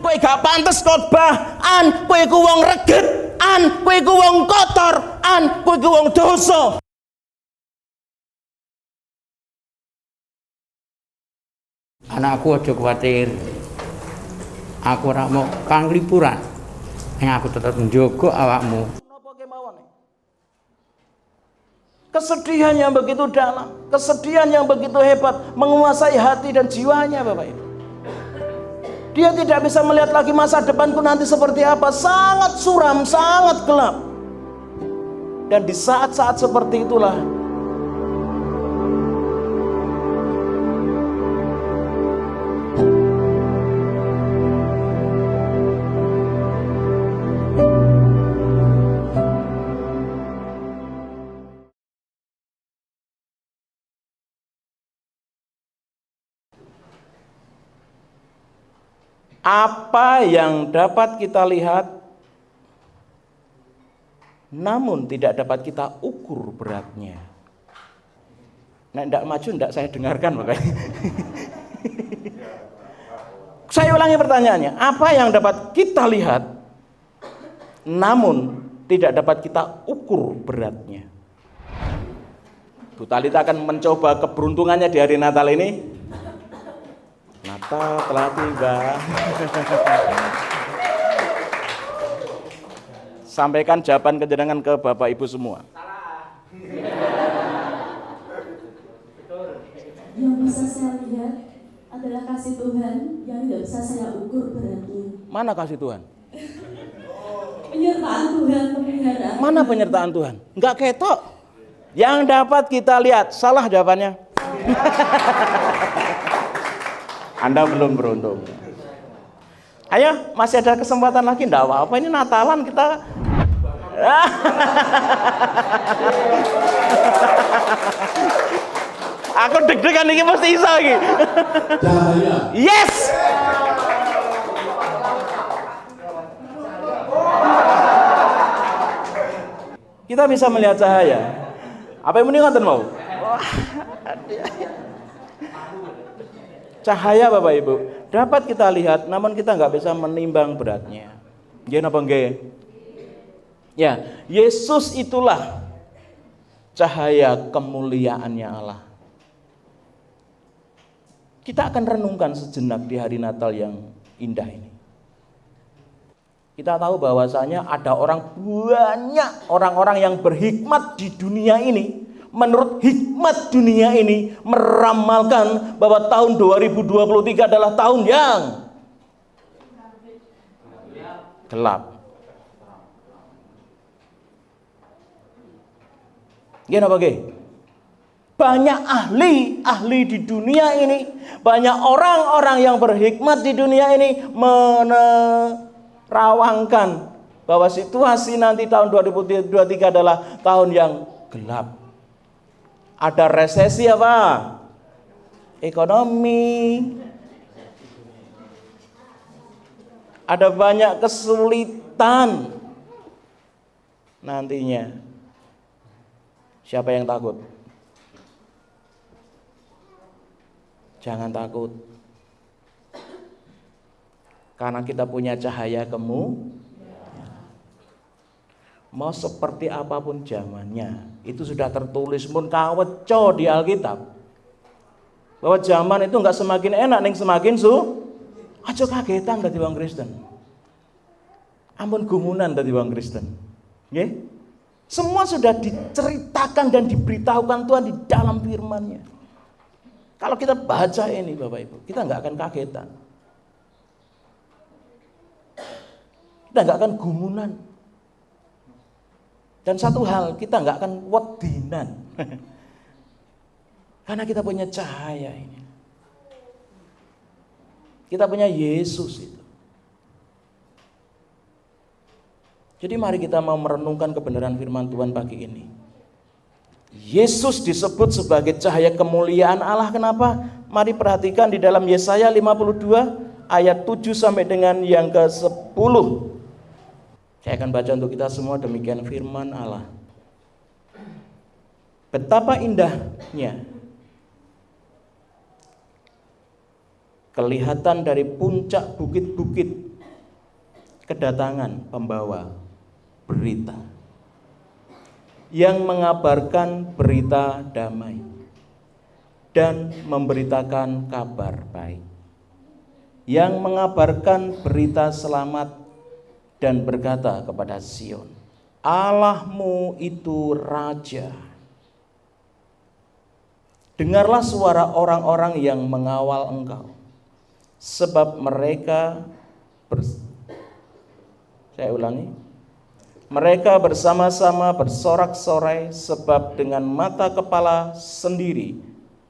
kowe gak pantes khotbah, kowe ku wong reget, kowe ku wong kotor, kowe ku wong dosa. Anakku aja kuwatir. Aku ora mau kang liburan. Aku tetep njogo awakmu. Napa kemawon? Kesedihan yang begitu dalam, kesedihan yang begitu hebat menguasai hati dan jiwanya, Bapak Ibu. Dia tidak bisa melihat lagi masa depanku nanti seperti apa, sangat suram, sangat gelap. Dan di saat-saat seperti itulah apa yang dapat kita lihat namun tidak dapat kita ukur beratnya. Nah, tidak maju, tidak saya dengarkan makanya. Saya ulangi pertanyaannya, apa yang dapat kita lihat namun tidak dapat kita ukur beratnya? Bu Talita akan mencoba keberuntungannya di hari Natal ini. Natal telah tiba. Sampaikan jawaban kejenengan ke Bapak Ibu semua. Yang bisa saya lihat adalah kasih Tuhan yang tidak bisa saya ukur beratnya. Mana kasih Tuhan? Penyertaan Tuhan, pemeliharaan. Mana penyertaan Tuhan? Enggak ketok. Yang dapat kita lihat, salah jawabannya. Anda belum beruntung. Ayo, masih ada kesempatan lagi, enggak apa-apa, ini Natalan kita. Aku deg-degan ini mesti bisa lagi. Yes. Kita bisa melihat cahaya. Apa yang mending mau? Cahaya Bapak Ibu dapat kita lihat, namun kita nggak bisa menimbang beratnya. Gimana apa enggak? Ya, Yesus itulah cahaya kemuliaannya Allah. Kita akan renungkan sejenak di hari Natal yang indah ini. Kita tahu bahwasanya ada banyak orang-orang yang berhikmat di dunia ini. Menurut hikmat dunia ini meramalkan bahwa tahun 2023 adalah tahun yang gelap. Gimana bagi? Banyak ahli di dunia ini, banyak orang-orang yang berhikmat di dunia ini menerawangkan bahwa situasi nanti tahun 2023 adalah tahun yang gelap. Ada resesi apa? Ekonomi. Ada banyak kesulitan nantinya. Siapa yang takut? Jangan takut. Karena kita punya cahaya mau seperti apapun zamannya, itu sudah tertulis mun kaweco di Alkitab bahwa zaman itu enggak semakin enak ning semakin aja kagetan dadi wong Kristen. Ampun gumunan dadi wong Kristen. Nggih? Semua sudah diceritakan dan diberitahukan Tuhan di dalam firman-Nya. Kalau kita baca ini Bapak Ibu, kita enggak akan kagetan. Kita enggak akan gumunan. Dan satu hal, kita nggak akan wedinan. Karena kita punya cahaya ini. Kita punya Yesus itu. Jadi mari kita mau merenungkan kebenaran firman Tuhan pagi ini. Yesus disebut sebagai cahaya kemuliaan Allah. Kenapa? Mari perhatikan di dalam Yesaya 52 ayat 7 sampai dengan yang ke-10. Saya akan baca untuk kita semua, demikian firman Allah. Betapa indahnya kelihatan dari puncak bukit-bukit kedatangan pembawa berita yang mengabarkan berita damai dan memberitakan kabar baik, yang mengabarkan berita selamat dan berkata kepada Sion, Allahmu itu Raja. Dengarlah suara orang-orang yang mengawal engkau, sebab mereka mereka bersama-sama bersorak-sorai, sebab dengan mata kepala sendiri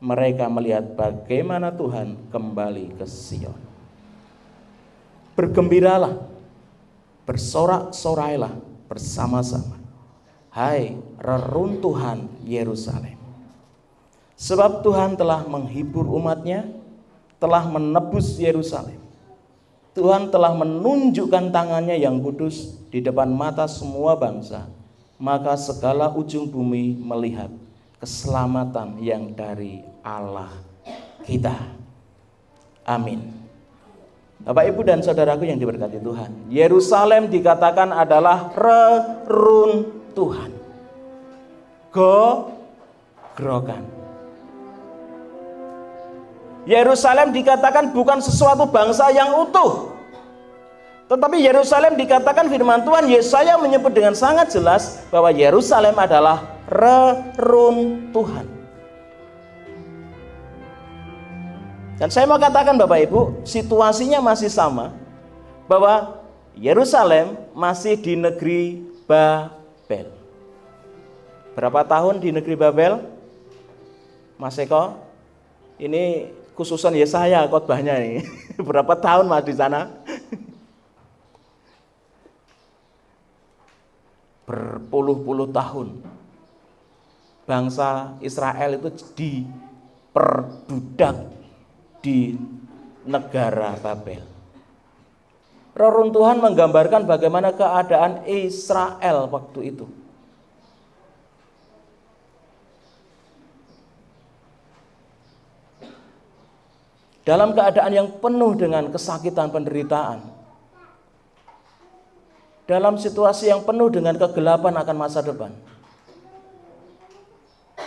mereka melihat bagaimana Tuhan kembali ke Sion. Bergembiralah, bersorak-sorailah bersama-sama, hai reruntuhan Yerusalem. Sebab Tuhan telah menghibur umatnya, telah menebus Yerusalem. Tuhan telah menunjukkan tangannya yang kudus di depan mata semua bangsa. Maka segala ujung bumi melihat keselamatan yang dari Allah kita. Amin. Bapak, Ibu, dan saudaraku yang diberkati Tuhan, Yerusalem dikatakan adalah reruntuhan, gerokan. Yerusalem dikatakan bukan sesuatu bangsa yang utuh, tetapi Yerusalem dikatakan firman Tuhan, Yesaya menyebut dengan sangat jelas bahwa Yerusalem adalah reruntuhan. Dan saya mau katakan Bapak Ibu, situasinya masih sama, bahwa Yerusalem masih di negeri Babel. Berapa tahun di negeri Babel, Mas Eko? Ini khususan Yesaya khotbahnya nih. Berapa tahun Mas di sana? Berpuluh-puluh tahun. Bangsa Israel itu diperbudak di negara Babel. Reruntuhan menggambarkan bagaimana keadaan Israel waktu itu. Dalam keadaan yang penuh dengan kesakitan penderitaan, dalam situasi yang penuh dengan kegelapan akan masa depan,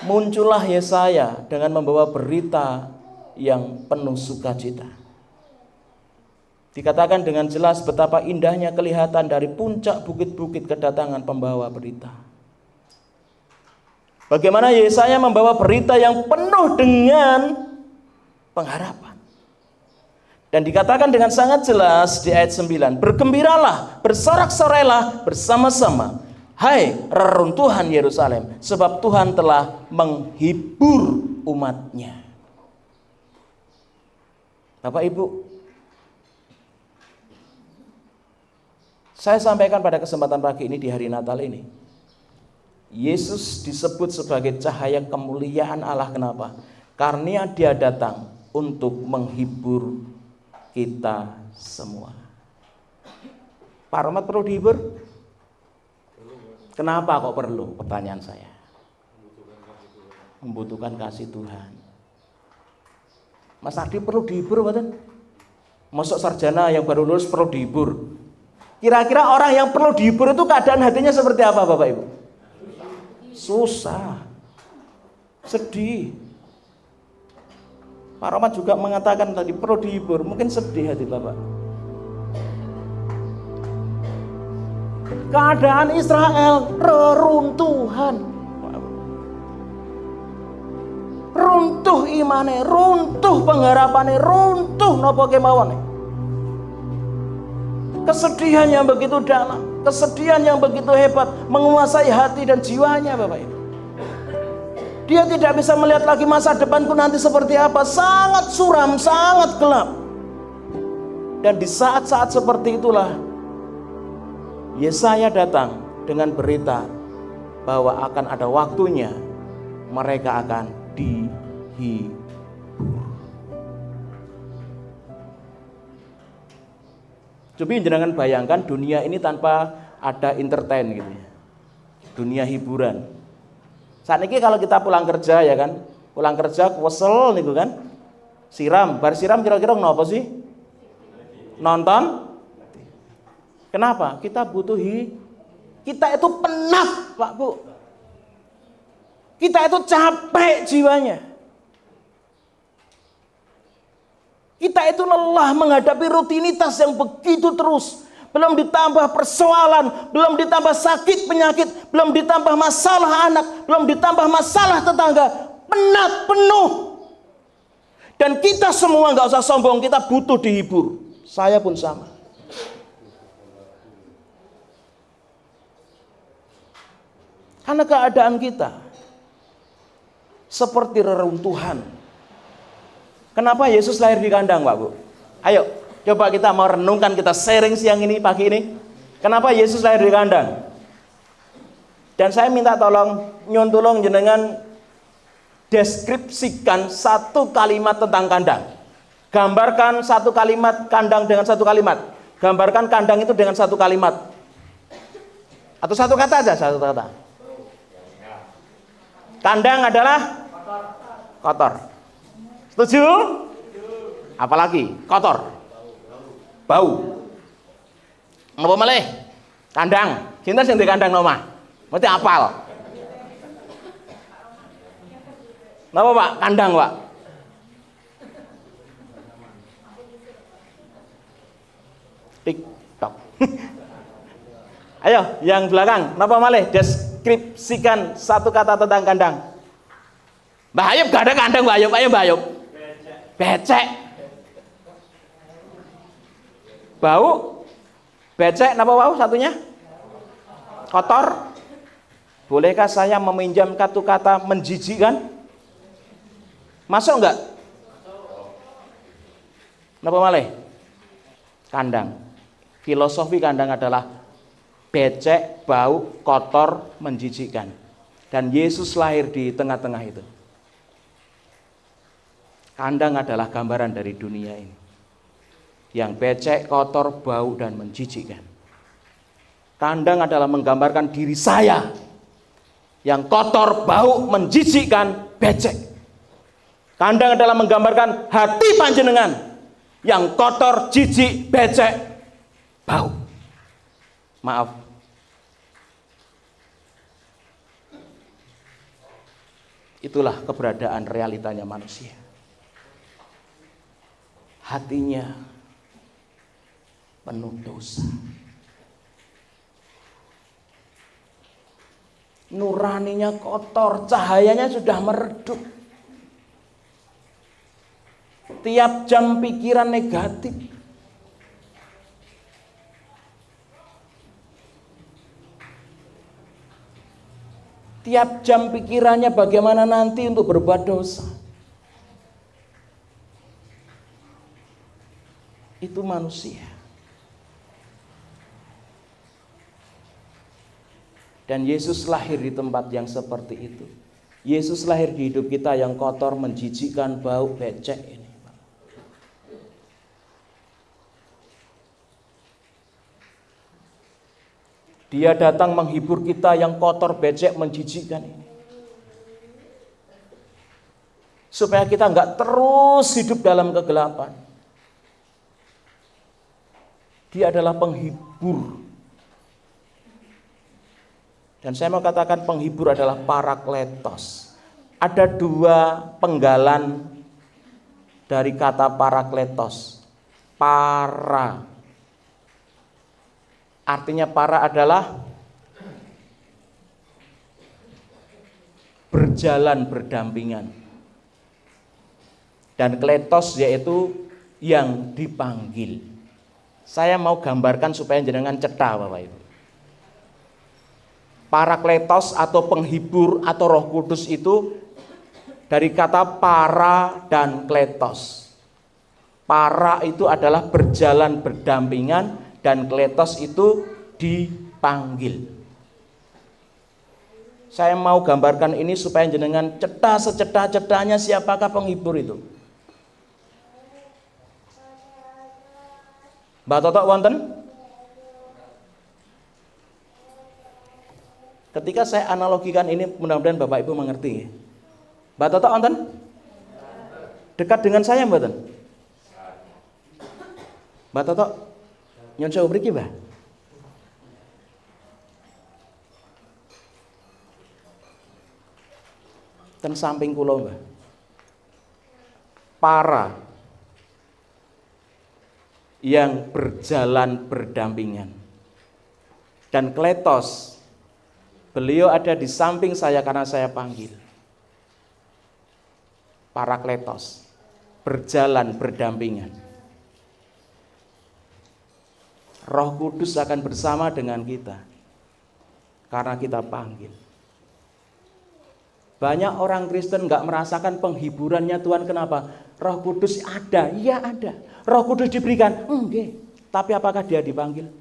muncullah Yesaya dengan membawa berita yang penuh sukacita. Dikatakan dengan jelas betapa indahnya kelihatan dari puncak bukit-bukit kedatangan pembawa berita. Bagaimana Yesaya membawa berita yang penuh dengan pengharapan. Dan dikatakan dengan sangat jelas di ayat 9, bergembiralah, bersorak-sorailah bersama-sama, hai reruntuhan Yerusalem, sebab Tuhan telah menghibur umatnya. Bapak Ibu, saya sampaikan pada kesempatan pagi ini di hari Natal ini, Yesus disebut sebagai cahaya kemuliaan Allah. Kenapa? Karena Dia datang untuk menghibur kita semua. Pak Romat perlu dihibur? Kenapa kok perlu? Pertanyaan saya. Membutuhkan kasih Tuhan. Mas Ardi perlu dihibur betul? Masuk sarjana yang baru lulus perlu dihibur. Kira-kira orang yang perlu dihibur itu keadaan hatinya seperti apa Bapak Ibu? Susah, sedih. Pak Romat juga mengatakan tadi perlu dihibur, mungkin sedih hati Bapak. Keadaan Israel reruntuhan, runtuh imane, runtuh pengharapannya, runtuh nopo kemauane. Kesedihan yang begitu dalam, kesedihan yang begitu hebat menguasai hati dan jiwanya Bapak Ibu. Dia tidak bisa melihat lagi masa depanku nanti seperti apa. Sangat suram, sangat gelap. Dan di saat-saat seperti itulah Yesaya datang dengan berita bahwa akan ada waktunya mereka akan dihibur. Coba jangan bayangkan dunia ini tanpa ada entertain gitu ya. Dunia hiburan. Saat ini kalau kita pulang kerja ya kan, pulang kerja kesel nih kan, siram, bar siram kira-kira ngapa sih? Nonton, Kenapa? Kita butuh kita itu penat, Pak Bu. Kita itu capek jiwanya. Kita itu lelah menghadapi rutinitas yang begitu terus. Belum ditambah persoalan, belum ditambah sakit penyakit, belum ditambah masalah anak, belum ditambah masalah tetangga. Penat, penuh. Dan kita semua nggak usah sombong, kita butuh dihibur. Saya pun sama. Karena keadaan kita seperti reruntuhan. Kenapa Yesus lahir di kandang, Pak Bu? Ayo, coba kita mau renungkan, kita sharing siang ini, pagi ini. Kenapa Yesus lahir di kandang? Dan saya minta tolong, nyun tulung jenengan deskripsikan satu kalimat tentang kandang. Gambarkan satu kalimat kandang dengan satu kalimat. Gambarkan kandang itu dengan satu kalimat. Atau satu kata aja, satu kata. Kandang adalah kotor. Setuju? Apalagi kotor. Bau. Napa malih? Kandang. Sinten sing di kandang omah? Mesti apal. Napa Pak? Kandang, Pak. TikTok. Ayo, yang belakang, napa malih? Deskripsikan satu kata tentang kandang. Mbah Ayub gak ada kandang, Mbah Ayub. Ayo Mbah Ayub. Becek. Bau. Becek, napa bau satunya? Kotor. Bolehkah saya meminjam satu kata menjijikkan? Masuk enggak? Napa malih? Kandang. Filosofi kandang adalah becek, bau, kotor, menjijikkan. Dan Yesus lahir di tengah-tengah itu. Kandang adalah gambaran dari dunia ini. Yang becek, kotor, bau, dan menjijikkan. Kandang adalah menggambarkan diri saya. Yang kotor, bau, menjijikkan, becek. Kandang adalah menggambarkan hati panjenengan yang kotor, jijik, becek, bau. Maaf. Itulah keberadaan realitanya manusia. Hatinya penuh dosa. Nuraninya kotor, cahayanya sudah meredup. Tiap jam pikiran negatif. Tiap jam pikirannya bagaimana nanti untuk berbuat dosa. Itu manusia. Dan Yesus lahir di tempat yang seperti itu. Yesus lahir di hidup kita yang kotor, menjijikkan, bau, becek ini. Dia datang menghibur kita yang kotor, becek, menjijikkan ini. Supaya kita enggak terus hidup dalam kegelapan. Dia adalah penghibur. Dan saya mau katakan penghibur adalah parakletos. Ada dua penggalan dari kata parakletos. Para. Artinya para adalah berjalan berdampingan. Dan kletos yaitu yang dipanggil. Saya mau gambarkan supaya jenengan cetha Bapak Ibu. Parakletos atau penghibur atau Roh Kudus itu dari kata para dan kletos. Para itu adalah berjalan berdampingan dan kletos itu dipanggil. Saya mau gambarkan ini supaya jenengan cetha secetha-cethanya siapakah penghibur itu. Mbak Toto wonten? Ketika saya analogikan ini mudah-mudahan Bapak Ibu mengerti. Mbak Toto wonten? Dekat dengan saya mboten? Mbak Toto nyon sewu mriki, Mbah? ten samping kula Mbah. Para yang berjalan berdampingan. Dan kletos, beliau ada di samping saya karena saya panggil. Para kletos, berjalan berdampingan. Roh Kudus akan bersama dengan kita karena kita panggil. Banyak orang Kristen gak merasakan penghiburannya Tuhan. Kenapa? Roh Kudus ada, iya ada. Roh Kudus diberikan, enggak. Tapi apakah dia dipanggil?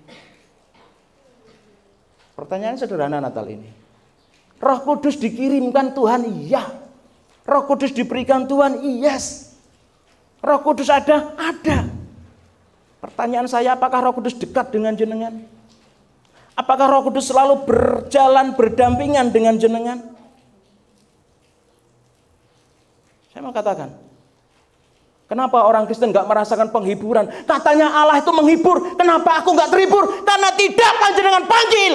Pertanyaan sederhana Natal ini. Roh Kudus dikirimkan Tuhan, iya. Roh Kudus diberikan Tuhan, yes. Roh Kudus ada, ada. Pertanyaan saya, apakah Roh Kudus dekat dengan jenengan? Apakah Roh Kudus selalu berjalan berdampingan dengan jenengan? Saya mau katakan, kenapa orang Kristen gak merasakan penghiburan? Katanya Allah itu menghibur, kenapa aku gak terhibur? Karena tidak panjenengan panggil.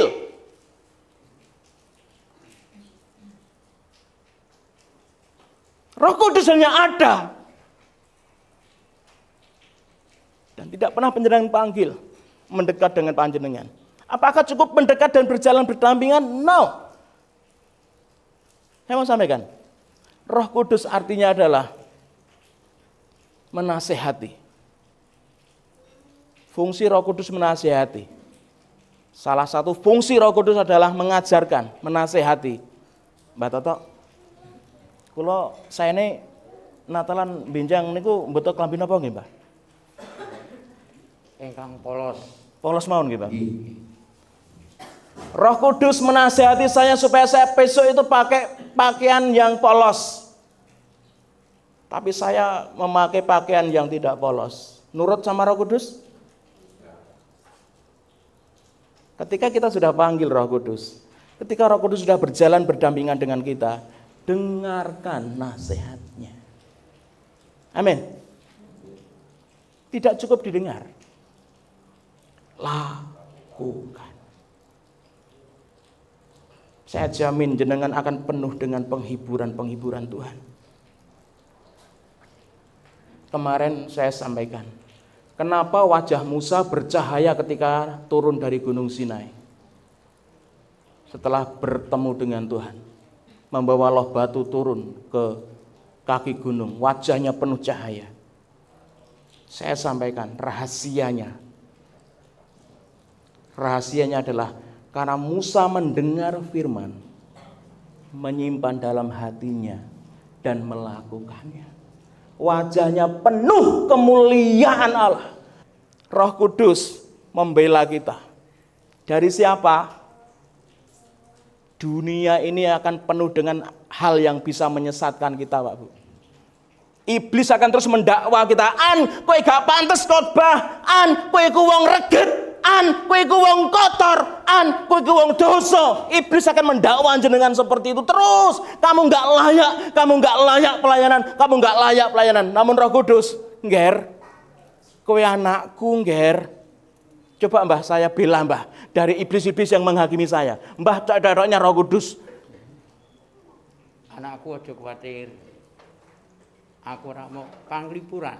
Roh Kudus hanya ada dan tidak pernah panjenengan panggil mendekat dengan panjenengan. Apakah cukup mendekat dan berjalan berdampingan? No. Saya mau sampaikan, Roh Kudus artinya adalah menasehati. Fungsi Roh Kudus menasehati. Salah satu fungsi Roh Kudus adalah mengajarkan, menasehati. Mbak Toto, kalau saya ini Natalan benjang niku mboten klambi napa nggih, Mbah? Ingkang polos. Polos mawon nggih, Pak. Roh Kudus menasehati saya supaya saya besok itu pakai pakaian yang polos. Tapi saya memakai pakaian yang tidak polos. Nurut sama Roh Kudus? Ketika kita sudah panggil Roh Kudus, ketika Roh Kudus sudah berjalan berdampingan dengan kita, dengarkan nasihatnya. Amin. Tidak cukup didengar, lakukan. Saya jamin jenengan akan penuh dengan penghiburan-penghiburan Tuhan. Kemarin saya sampaikan, kenapa wajah Musa bercahaya ketika turun dari Gunung Sinai? Setelah bertemu dengan Tuhan, membawa loh batu turun ke kaki gunung, wajahnya penuh cahaya. Saya sampaikan rahasianya. Rahasianya adalah karena Musa mendengar firman, menyimpan dalam hatinya dan melakukannya. Wajahnya penuh kemuliaan Allah. Roh Kudus membela kita. Dari siapa? Dunia ini akan penuh dengan hal yang bisa menyesatkan kita, Pak Bu. Iblis akan terus mendakwa kita, kowe gak pantes khotbah, kowe ku wong reget, kowe ku wong kotor, kowe ku wong dosa. Iblis akan mendakwa jenengan seperti itu terus. Kamu gak layak pelayanan, kamu gak layak pelayanan. Namun Roh Kudus, ngger, kowe anakku ngger. Coba Mbah saya bela Mbah dari iblis-iblis yang menghakimi saya. Mbah tak darahnya Roh Kudus. Anakku aja kuwatir. Aku ora mau panglipuran.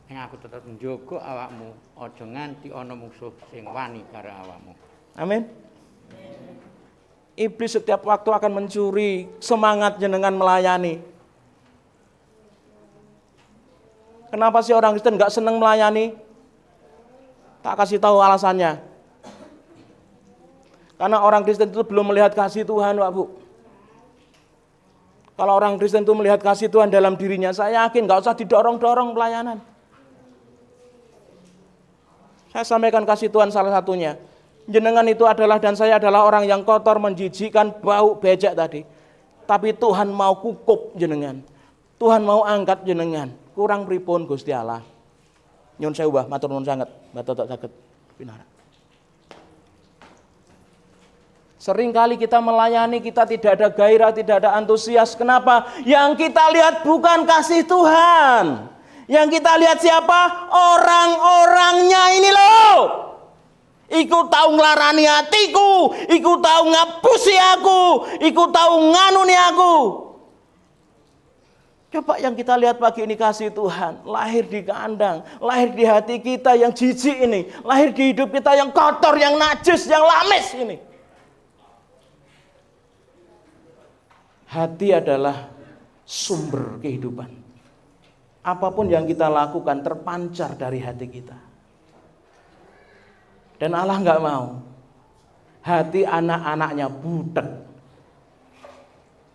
Ning aku tetep njogo awakmu, aja nganti ana musuh sing wani karo awakmu. Amin. Iblis setiap waktu akan mencuri semangat jenengan melayani. Kenapa sih orang Kristen gak senang melayani? Tak kasih tahu alasannya. Karena orang Kristen itu belum melihat kasih Tuhan, Pak Bu. Kalau orang Kristen itu melihat kasih Tuhan dalam dirinya, saya yakin gak usah didorong-dorong pelayanan. Saya sampaikan kasih Tuhan salah satunya. Jenengan itu adalah dan saya adalah orang yang kotor, menjijikkan, bau, becek tadi. Tapi Tuhan mau kukup jenengan. Tuhan mau angkat jenengan. Kurang pripun Gusti Allah. Nyun sewu Mbah, matur nuwun sanget. Mbah Totok saged pinara. Sering kali kita melayani, kita tidak ada gairah, tidak ada antusias. Kenapa? Yang kita lihat bukan kasih Tuhan. Yang kita lihat siapa? Orang-orangnya ini loh. Iku tahu nglarani hatiku, iku tahu ngapusi aku, iku tahu nganuni aku. Coba yang kita lihat pagi ini kasih Tuhan, lahir di kandang, lahir di hati kita yang jijik ini, lahir di hidup kita yang kotor, yang najis, yang lamis ini. Hati adalah sumber kehidupan. Apapun yang kita lakukan terpancar dari hati kita. Dan Allah nggak mau hati anak-anaknya butek.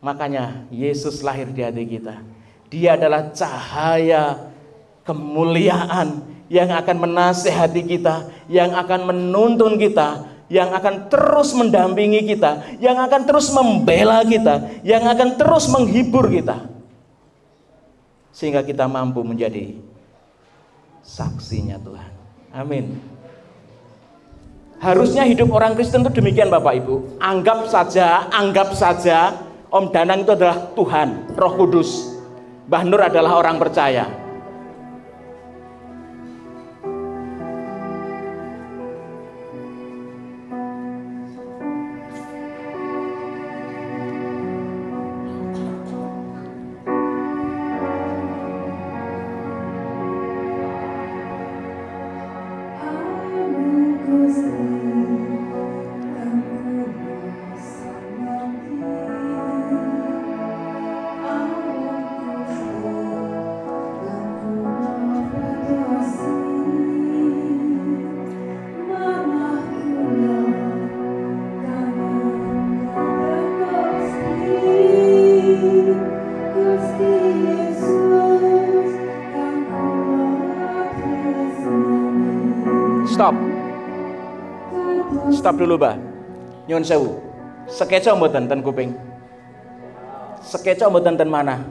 Makanya Yesus lahir di hati kita. Dia adalah cahaya kemuliaan yang akan menasihati kita, yang akan menuntun kita, yang akan terus mendampingi kita, yang akan terus membela kita, yang akan terus menghibur kita. Sehingga kita mampu menjadi saksinya Tuhan. Amin. Harusnya hidup orang Kristen itu demikian Bapak Ibu. Anggap saja Om Danang itu adalah Tuhan, Roh Kudus. Mbah Nur adalah orang percaya. Stop dulu, Mbah. Nyuwun sewu. Sekeca mboten ten kuping. Sekeca mboten ten mana?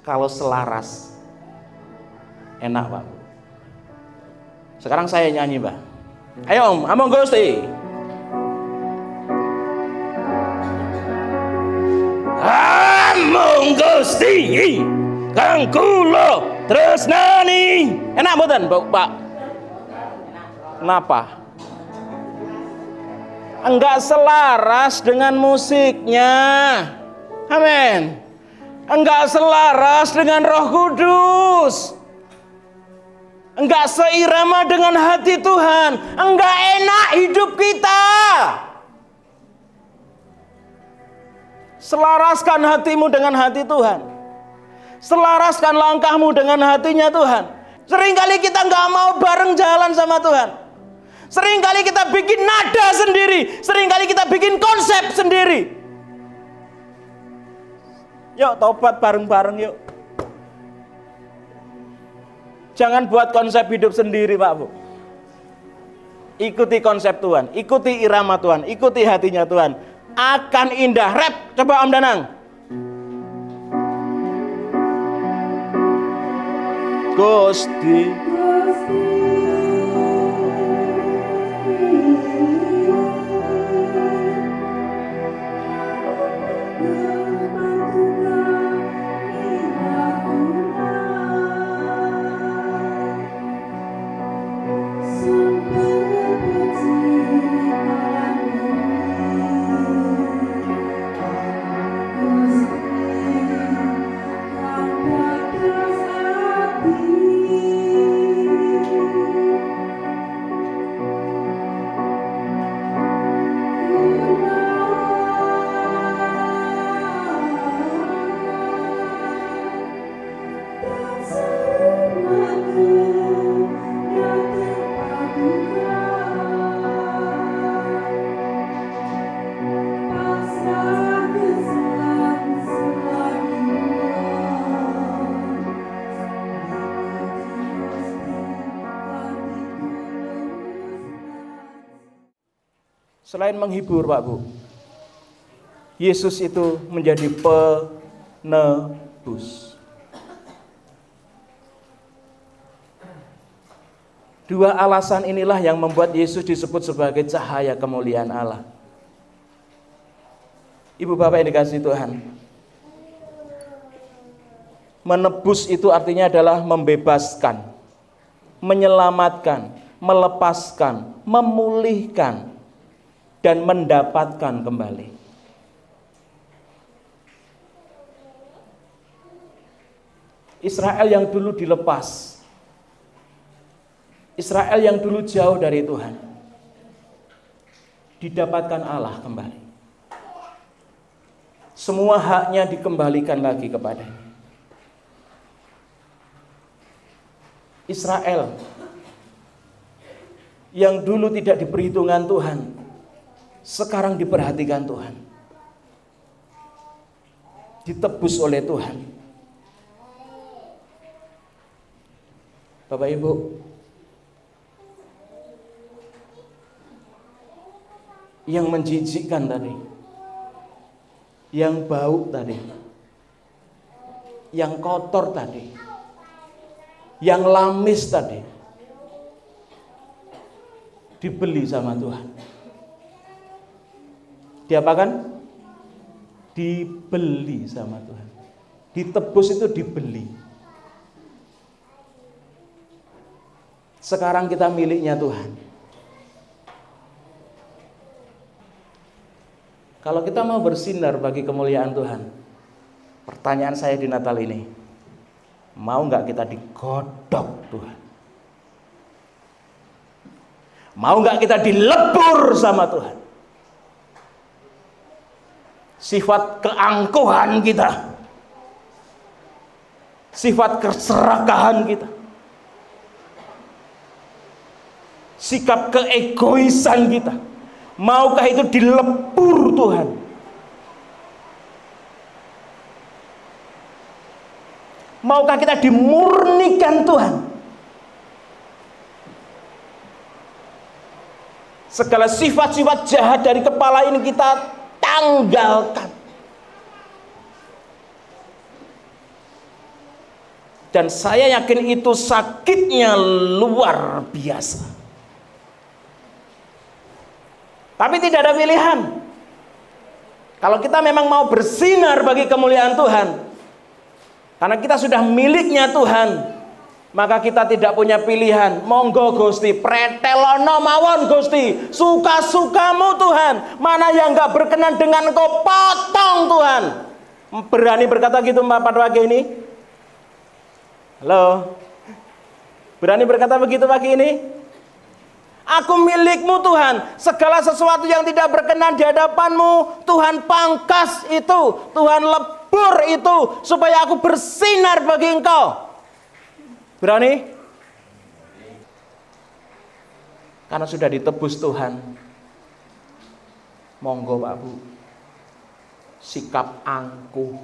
Kalau selaras enak, Pak. Sekarang saya nyanyi, Mbah. Ayo Om, among Gusti. Among Gusti kang kula tresnani. Enak mboten, Pak? Kenapa? Enggak selaras dengan musiknya. Amin. Enggak selaras dengan Roh Kudus. Enggak seirama dengan hati Tuhan. Enggak enak hidup kita. Selaraskan hatimu dengan hati Tuhan. Selaraskan langkahmu dengan hatinya Tuhan. Seringkali kita enggak mau bareng jalan sama Tuhan. Seringkali kita bikin nada sendiri. Seringkali kita bikin konsep sendiri. Yuk tobat bareng-bareng yuk. Jangan buat konsep hidup sendiri Pak Bu. Ikuti konsep Tuhan. Ikuti irama Tuhan. Ikuti hatinya Tuhan. Akan indah. Rap. Coba Om Danang. Gusti selain menghibur Pak Bu, Yesus itu menjadi penebus. Dua alasan inilah yang membuat Yesus disebut sebagai cahaya kemuliaan Allah. Ibu Bapak yang dikasihi Tuhan, menebus itu artinya adalah membebaskan, menyelamatkan, melepaskan, memulihkan, dan mendapatkan kembali. Israel yang dulu dilepas, Israel yang dulu jauh dari Tuhan, didapatkan Allah kembali. Semua haknya dikembalikan lagi kepadanya. Israel yang dulu tidak diperhitungkan Tuhan, sekarang diperhatikan Tuhan, ditebus oleh Tuhan. Bapak Ibu, yang menjijikkan tadi, yang bau tadi, yang kotor tadi, yang lamis tadi, dibeli sama Tuhan. Diapakan? Dibeli sama Tuhan. Ditebus itu dibeli. Sekarang kita miliknya Tuhan. Kalau kita mau bersinar bagi kemuliaan Tuhan, pertanyaan saya di Natal ini, mau nggak kita digodok Tuhan? Mau nggak kita dilebur sama Tuhan? Sifat keangkuhan kita, sifat keserakahan kita, sikap keegoisan kita, maukah itu dilebur Tuhan? Maukah kita dimurnikan Tuhan? Segala sifat-sifat jahat dari kepala ini kita tanggalkan. Dan saya yakin itu sakitnya luar biasa. Tapi tidak ada pilihan. Kalau kita memang mau bersinar bagi kemuliaan Tuhan, karena kita sudah miliknya Tuhan, maka kita tidak punya pilihan. Monggo Gusti, pretelono mawon Gusti, suka-sukamu Tuhan. Mana yang gak berkenan dengan Engkau, potong Tuhan. Berani berkata gitu Mbak pagi ini? Halo? Berani berkata begitu pagi ini? Aku milikmu Tuhan. Segala sesuatu yang tidak berkenan di hadapanmu, Tuhan pangkas itu, Tuhan lebur itu, supaya aku bersinar bagi Engkau. Berani? Karena sudah ditebus Tuhan. Monggo Pak Bu. Sikap angkuh,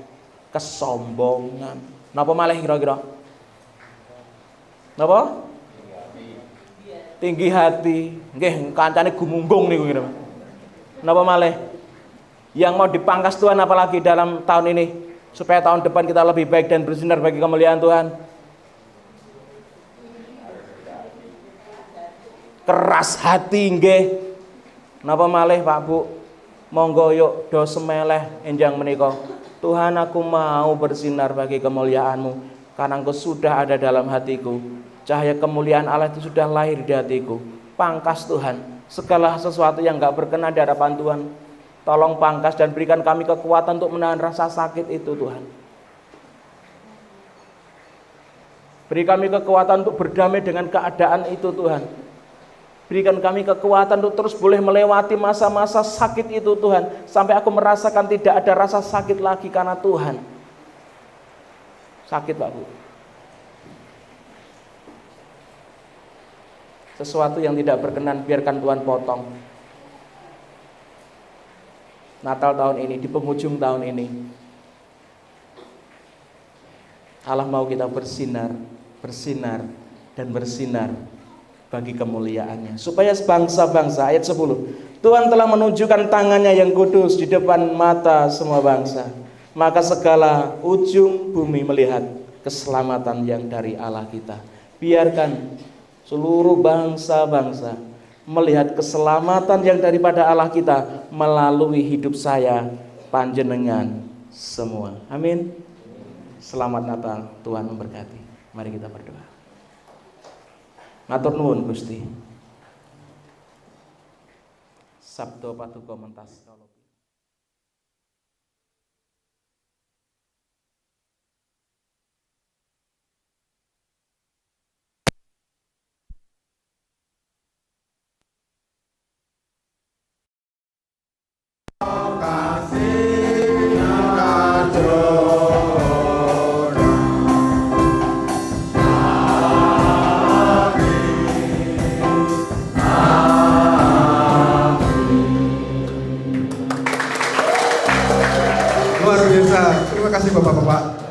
kesombongan. Napa malih kira-kira? Napa? Tinggi hati. Nggih, kancane gumumbung niku kira. Napa malih? Yang mau dipangkas Tuhan apalagi dalam tahun ini, supaya tahun depan kita lebih baik dan bersinar bagi kemuliaan Tuhan. Keras hati nggih. Napa malih Pak Bu? Monggo yuk do semeleh enjang menika. Tuhan, aku mau bersinar bagi kemuliaan-Mu, karena Engkau sudah ada dalam hatiku. Cahaya kemuliaan Allah itu sudah lahir di hatiku. Pangkas Tuhan segala sesuatu yang gak berkenan di hadapan Tuhan. Tolong pangkas dan berikan kami kekuatan untuk menahan rasa sakit itu Tuhan. Beri kami kekuatan untuk berdamai dengan keadaan itu Tuhan. Berikan kami kekuatan untuk terus boleh melewati masa-masa sakit itu Tuhan, sampai aku merasakan tidak ada rasa sakit lagi karena Tuhan. Sakit Pak Bu. Sesuatu yang tidak berkenan biarkan Tuhan potong. Natal tahun ini, di penghujung tahun ini, Allah mau kita bersinar, bersinar, dan bersinar bagi kemuliaannya. Supaya bangsa-bangsa, ayat 10, Tuhan telah menunjukkan tangannya yang kudus di depan mata semua bangsa. Maka segala ujung bumi melihat keselamatan yang dari Allah kita. Biarkan seluruh bangsa-bangsa melihat keselamatan yang daripada Allah kita melalui hidup saya, panjenengan semua. Amin. Selamat Natal, Tuhan memberkati. Mari kita berdoa. Matur nuwun Gusti. Sabdo patuko mentas. biasa. Terima kasih Bapak-bapak.